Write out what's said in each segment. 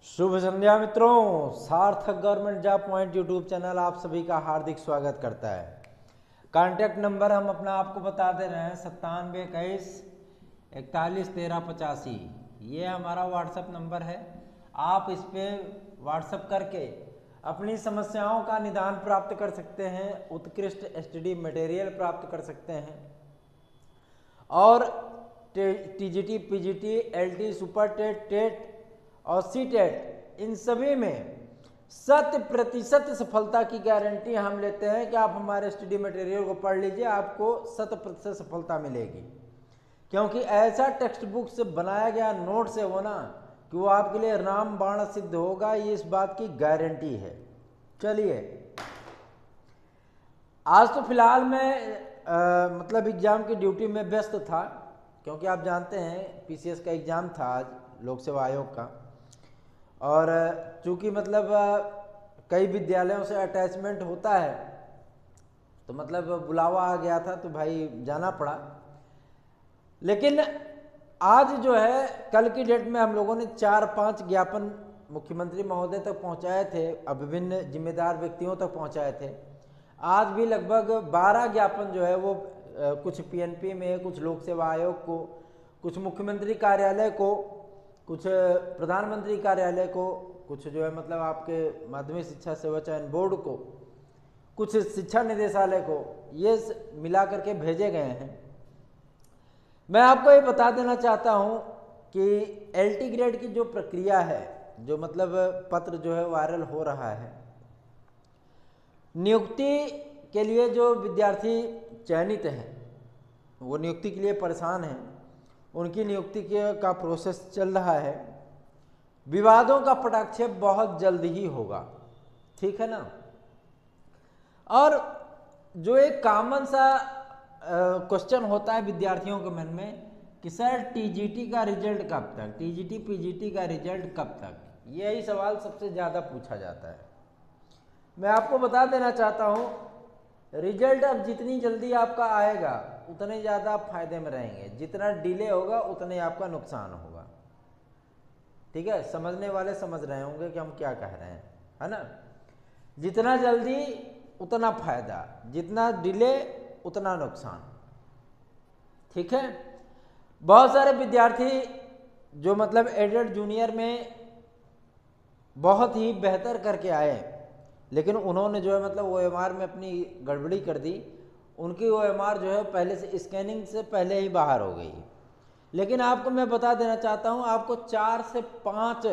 शुभ संध्या मित्रों, सार्थक government job point YouTube channel आप सभी का हार्दिक स्वागत करता है। कॉन्टैक्ट नंबर हम अपना आपको बता दे रहे हैं 9721411385। ये हमारा व्हाट्सएप नंबर है। आप इस पर व्हाट्सएप करके अपनी समस्याओं का निदान प्राप्त कर सकते हैं, उत्कृष्ट एसटीडी मटेरियल प्राप्त कर सकते हैं और TGT, PGT, LT, super TET, TET और सीटेट इन सभी में 100% सफलता की गारंटी हम लेते हैं कि आप हमारे स्टडी मटेरियल को पढ़ लीजिए, आपको 100% सफलता मिलेगी। क्योंकि ऐसा टेक्स्ट बुक से बनाया गया नोट से होना कि वो आपके लिए रामबाण सिद्ध होगा, ये इस बात की गारंटी है। चलिए, आज तो फिलहाल मैं मतलब एग्जाम की ड्यूटी में व्यस्त था, क्योंकि आप जानते हैं पीसीएस का एग्ज़ाम था आज, लोक सेवा आयोग का। और चूँकि मतलब कई विद्यालयों से अटैचमेंट होता है, तो मतलब बुलावा आ गया था तो भाई जाना पड़ा। लेकिन आज जो है, कल की डेट में हम लोगों ने 4-5 ज्ञापन मुख्यमंत्री महोदय तक पहुंचाए थे, अब विभिन्न जिम्मेदार व्यक्तियों तक पहुंचाए थे। आज भी लगभग 12 ज्ञापन जो है वो कुछ पीएनपी में, कुछ लोक सेवा आयोग को, कुछ मुख्यमंत्री कार्यालय को, कुछ प्रधानमंत्री कार्यालय को, कुछ जो है मतलब आपके माध्यमिक शिक्षा सेवा चयन बोर्ड को, कुछ शिक्षा निदेशालय को, ये मिला करके भेजे गए हैं। मैं आपको ये बता देना चाहता हूँ कि एलटी ग्रेड की जो प्रक्रिया है, जो मतलब पत्र जो है वायरल हो रहा है, नियुक्ति के लिए जो विद्यार्थी चयनित हैं वो नियुक्ति के लिए परेशान हैं, उनकी नियुक्ति का प्रोसेस चल रहा है। विवादों का पटाक्षेप बहुत जल्द ही होगा, ठीक है ना। और जो एक कॉमन सा क्वेश्चन होता है विद्यार्थियों के मन में कि सर टीजीटी का रिजल्ट कब तक, टीजीटी पीजीटी का रिजल्ट कब तक, यही सवाल सबसे ज़्यादा पूछा जाता है। मैं आपको बता देना चाहता हूँ, रिजल्ट अब जितनी जल्दी आपका आएगा उतने ज़्यादा आप फायदे में रहेंगे, जितना डिले होगा उतने आपका नुकसान होगा। ठीक है, समझने वाले समझ रहे होंगे कि हम क्या कह रहे हैं, है ना। जितना जल्दी उतना फायदा, जितना डिले उतना नुकसान। ठीक है, बहुत सारे विद्यार्थी जो मतलब एडेड जूनियर में बहुत ही बेहतर करके आए, लेकिन उन्होंने जो है मतलब ओएमआर में अपनी गड़बड़ी कर दी। उनकी ओएमआर जो है पहले से स्कैनिंग से पहले ही बाहर हो गई। लेकिन आपको मैं बता देना चाहता हूं, आपको 4 से 5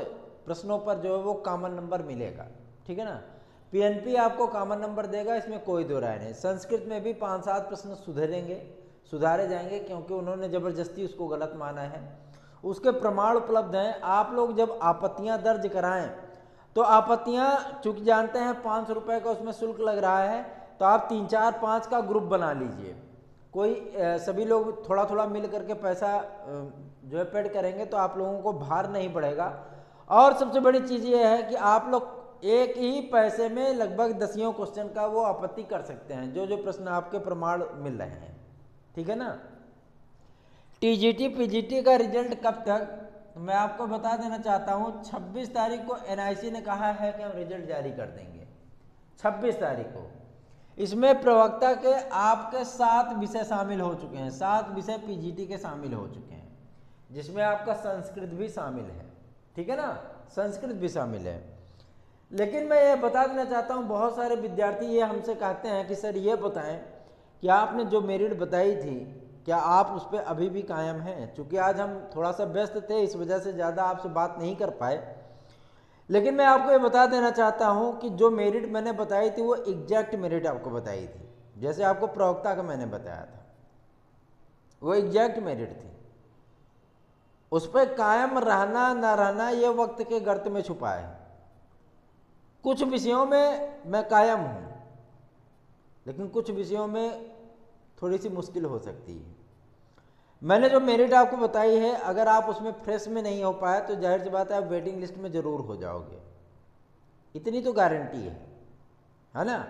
प्रश्नों पर जो है वो कॉमन नंबर मिलेगा। ठीक है ना, पीएनपी आपको कॉमन नंबर देगा, इसमें कोई दो राय नहीं। संस्कृत में भी 5-7 प्रश्न सुधारे जाएंगे, क्योंकि उन्होंने ज़बरदस्ती उसको गलत माना है। उसके प्रमाण उपलब्ध हैं। आप लोग जब आपत्तियां दर्ज कराएं तो आपत्तियां, चूंकि जानते हैं 500 रुपये का उसमें शुल्क लग रहा है, तो आप 3-4-5 का ग्रुप बना लीजिए। कोई सभी लोग थोड़ा थोड़ा मिल करके पैसा जो है पेड करेंगे, तो आप लोगों को भार नहीं पड़ेगा। और सबसे बड़ी चीज़ ये है कि आप लोग एक ही पैसे में लगभग 10 क्वेश्चन का वो आपत्ति कर सकते हैं, जो जो प्रश्न आपके प्रमाण मिल रहे हैं। ठीक है ना। टीजीटी पीजीटी का रिजल्ट कब तक, मैं आपको बता देना चाहता हूं, 26 तारीख को एनआईसी ने कहा है कि हम रिजल्ट जारी कर देंगे 26 तारीख को। इसमें प्रवक्ता के आपके 7 विषय शामिल हो चुके हैं, 7 विषय पीजीटी के शामिल हो चुके हैं, जिसमें आपका संस्कृत भी शामिल है। ठीक है ना, संस्कृत भी शामिल है। लेकिन मैं ये बता देना चाहता हूँ, बहुत सारे विद्यार्थी ये हमसे कहते हैं कि सर ये बताएं कि आपने जो मेरिट बताई थी, क्या आप उस पर अभी भी कायम हैं। चूँकि आज हम थोड़ा सा व्यस्त थे, इस वजह से ज़्यादा आपसे बात नहीं कर पाए। लेकिन मैं आपको ये बता देना चाहता हूँ कि जो मेरिट मैंने बताई थी वो एग्जैक्ट मेरिट आपको बताई थी। जैसे आपको प्रवक्ता का मैंने बताया था, वो एग्जैक्ट मेरिट थी। उस पर कायम रहना ना रहना ये वक्त के गर्त में छुपा है। कुछ विषयों में मैं कायम हूँ, लेकिन कुछ विषयों में थोड़ी सी मुश्किल हो सकती है। मैंने जो मेरिट आपको बताई है, अगर आप उसमें फ्रेश में नहीं हो पाए तो जाहिर सी बात है आप वेटिंग लिस्ट में ज़रूर हो जाओगे, इतनी तो गारंटी है ना।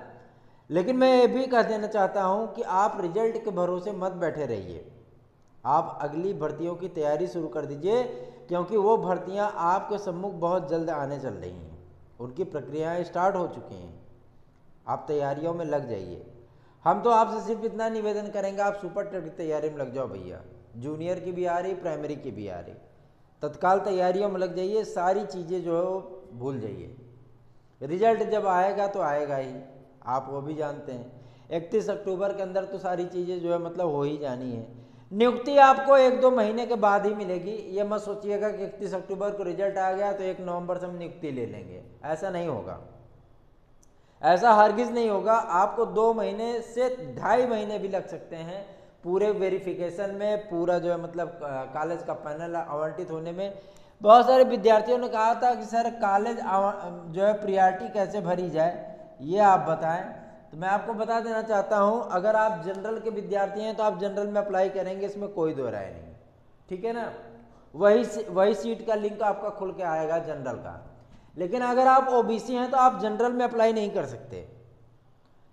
लेकिन मैं ये भी कह देना चाहता हूँ कि आप रिजल्ट के भरोसे मत बैठे रहिए, आप अगली भर्तियों की तैयारी शुरू कर दीजिए। क्योंकि वो भर्तियां आपके सम्मुख बहुत जल्द आने चल रही हैं, उनकी प्रक्रियाएं स्टार्ट हो चुकी हैं। आप तैयारियों में लग जाइए। हम तो आपसे सिर्फ इतना निवेदन करेंगे, आप सुपर टेट की तैयारी में लग जाओ भैया। जूनियर की भी आ रही, प्राइमरी की भी आ रही, तत्काल तैयारियों में लग जाइए। सारी चीज़ें जो है वो भूल जाइए। रिजल्ट जब आएगा तो आएगा ही, आप वो भी जानते हैं। 31 अक्टूबर के अंदर तो सारी चीज़ें जो है मतलब हो ही जानी है। नियुक्ति आपको 1-2 महीने के बाद ही मिलेगी। ये मत सोचिएगा कि 31 अक्टूबर को रिजल्ट आ गया तो 1 नवंबर से हम नियुक्ति ले लेंगे, ऐसा नहीं होगा, ऐसा हरगिज नहीं होगा। आपको 2 महीने से 2.5 महीने भी लग सकते हैं पूरे वेरिफिकेशन में, पूरा जो है मतलब कॉलेज का पैनल आवंटित होने में। बहुत सारे विद्यार्थियों ने कहा था कि सर कॉलेज जो है प्रियॉरिटी कैसे भरी जाए, ये आप बताएं। तो मैं आपको बता देना चाहता हूं, अगर आप जनरल के विद्यार्थी हैं तो आप जनरल में अप्लाई करेंगे, इसमें कोई दो राय नहीं, ठीक है ना। वही सीट का लिंक आपका खुल के आएगा जनरल का। लेकिन अगर आप ओबीसी हैं तो आप जनरल में अप्लाई नहीं कर सकते।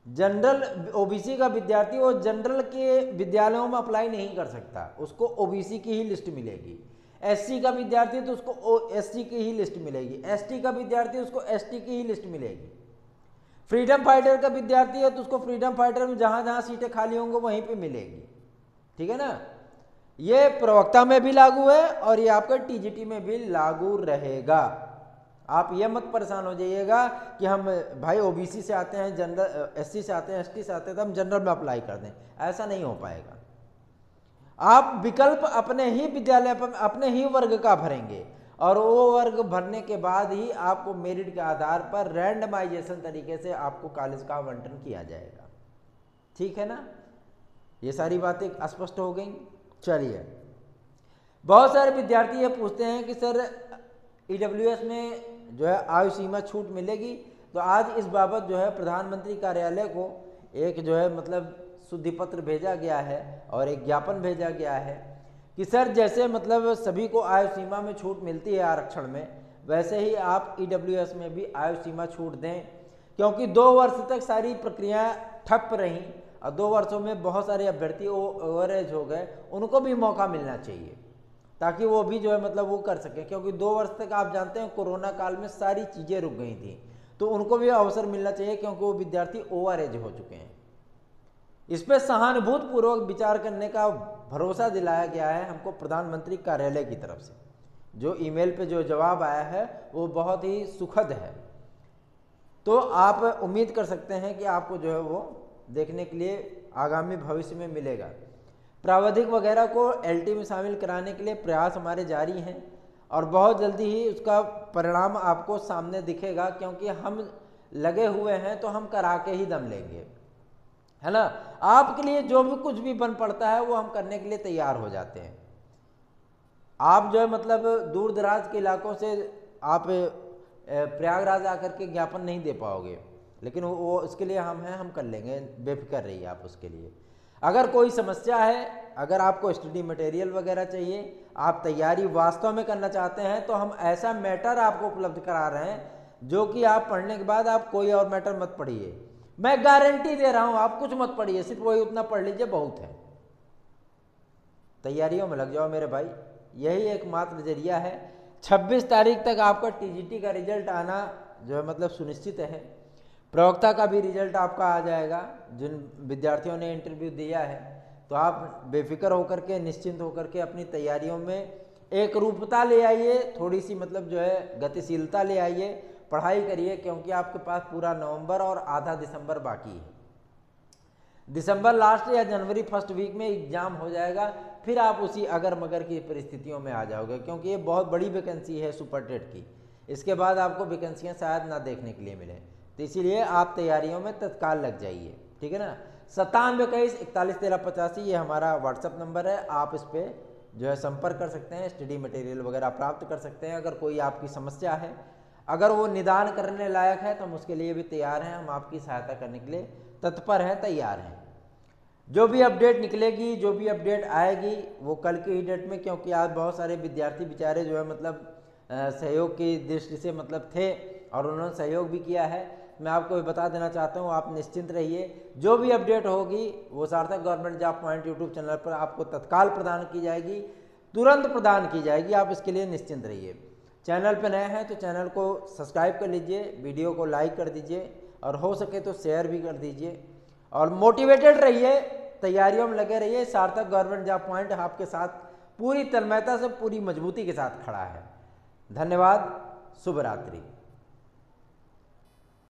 जनरल ओबीसी का विद्यार्थी वो जनरल के विद्यालयों में अप्लाई नहीं कर सकता, उसको ओबीसी की ही लिस्ट मिलेगी। एससी का विद्यार्थी तो उसको एससी की ही लिस्ट मिलेगी, एसटी का विद्यार्थी उसको एसटी की ही लिस्ट मिलेगी। फ्रीडम फाइटर का विद्यार्थी है तो उसको फ्रीडम फाइटर में जहां जहां सीटें खाली होंगी वहीं पे मिलेगी, ठीक है ना। ये प्रवक्ता में भी लागू है और ये आपका टीजीटी में भी लागू रहेगा। आप ये मत परेशान हो जाइएगा कि हम भाई ओबीसी से आते हैं, जनरल एससी से आते हैं, एसटी से आते हैं तो हम जनरल में अप्लाई कर दें, ऐसा नहीं हो पाएगा। आप विकल्प अपने ही विद्यालय पर अपने ही वर्ग का भरेंगे और वो वर्ग भरने के बाद ही आपको मेरिट के आधार पर रैंडमाइजेशन तरीके से आपको कॉलेज का आवंटन किया जाएगा, ठीक है ना। ये सारी बातें स्पष्ट हो गई। चलिए, बहुत सारे विद्यार्थी ये पूछते हैं कि सर ईडब्ल्यूएस में जो है आयु सीमा छूट मिलेगी। तो आज इस बाबत जो है प्रधानमंत्री कार्यालय को एक जो है मतलब शुद्धि पत्र भेजा गया है और एक ज्ञापन भेजा गया है कि सर जैसे मतलब सभी को आयु सीमा में छूट मिलती है आरक्षण में, वैसे ही आप ईडब्ल्यूएस में भी आयु सीमा छूट दें। क्योंकि 2 वर्ष तक सारी प्रक्रियाएं ठप रहीं और 2 वर्षों में बहुत सारे अभ्यर्थी ओवरेज हो गए, उनको भी मौका मिलना चाहिए ताकि वो भी जो है मतलब वो कर सकें। क्योंकि 2 वर्ष तक आप जानते हैं कोरोना काल में सारी चीज़ें रुक गई थी, तो उनको भी अवसर मिलना चाहिए क्योंकि वो विद्यार्थी ओवरेज हो चुके हैं। इस पर सहानुभूतिपूर्वक विचार करने का भरोसा दिलाया गया है हमको प्रधानमंत्री कार्यालय की तरफ से। जो ईमेल पे जो जवाब आया है वो बहुत ही सुखद है। तो आप उम्मीद कर सकते हैं कि आपको जो है वो देखने के लिए आगामी भविष्य में मिलेगा। प्रावधिक वगैरह को एलटी में शामिल कराने के लिए प्रयास हमारे जारी हैं और बहुत जल्दी ही उसका परिणाम आपको सामने दिखेगा, क्योंकि हम लगे हुए हैं तो हम करा के ही दम लेंगे, है ना। आपके लिए जो भी कुछ भी बन पड़ता है वो हम करने के लिए तैयार हो जाते हैं। आप जो है मतलब दूर दराज के इलाकों से आप प्रयागराज आकर के ज्ञापन नहीं दे पाओगे, लेकिन वो उसके लिए हम हैं, हम कर लेंगे, बेफिक्र रहिए आप उसके लिए। अगर कोई समस्या है, अगर आपको स्टडी मटेरियल वगैरह चाहिए, आप तैयारी वास्तव में करना चाहते हैं, तो हम ऐसा मैटर आपको उपलब्ध करा रहे हैं जो कि आप पढ़ने के बाद आप कोई और मैटर मत पढ़िए। मैं गारंटी दे रहा हूं, आप कुछ मत पढ़िए, सिर्फ वही उतना पढ़ लीजिए, बहुत है। तैयारियों में लग जाओ मेरे भाई, यही एकमात्र जरिया है। 26 तारीख तक आपका टीजीटी का रिजल्ट आना जो है मतलब सुनिश्चित है। प्रवक्ता का भी रिजल्ट आपका आ जाएगा। जिन विद्यार्थियों ने इंटरव्यू दिया है तो आप बेफिक्र होकर के, निश्चिंत होकर के अपनी तैयारियों में एक रूपता ले आइए, थोड़ी सी मतलब जो है गतिशीलता ले आइए, पढ़ाई करिए, क्योंकि आपके पास पूरा नवंबर और आधा दिसंबर बाकी है। दिसंबर लास्ट या जनवरी फर्स्ट वीक में एग्जाम हो जाएगा, फिर आप उसी अगर मगर की परिस्थितियों में आ जाओगे, क्योंकि ये बहुत बड़ी वैकेंसी है सुपर टेट की। इसके बाद आपको वैकेंसियाँ शायद ना देखने के लिए मिले, तो इसीलिए आप तैयारियों में तत्काल लग जाइए, ठीक है ना। 9721411385 ये हमारा व्हाट्सअप नंबर है। आप इस पर जो है संपर्क कर सकते हैं, स्टडी मटेरियल वगैरह प्राप्त कर सकते हैं। अगर कोई आपकी समस्या है, अगर वो निदान करने लायक है, तो हम उसके लिए भी तैयार हैं, हम आपकी सहायता करने के लिए तत्पर हैं, तैयार हैं। जो भी अपडेट निकलेगी, जो भी अपडेट आएगी वो कल की ही डेट में, क्योंकि आज बहुत सारे विद्यार्थी बेचारे जो है मतलब सहयोग की दृष्टि से मतलब थे और उन्होंने सहयोग भी किया है। मैं आपको बता देना चाहता हूँ, आप निश्चिंत रहिए, जो भी अपडेट होगी वो सार्थक government job point YouTube channel पर आपको तत्काल प्रदान की जाएगी। तुरंत प्रदान की जाएगी, आप इसके लिए निश्चिंत रहिए। चैनल पर नए हैं तो चैनल को सब्सक्राइब कर लीजिए, वीडियो को लाइक कर दीजिए और हो सके तो शेयर भी कर दीजिए और मोटिवेटेड रहिए, तैयारियों में लगे रहिए। सार्थक गवर्नमेंट जॉब पॉइंट आपके साथ पूरी तन्मयता से, पूरी मजबूती के साथ खड़ा है। धन्यवाद, शुभ रात्रि।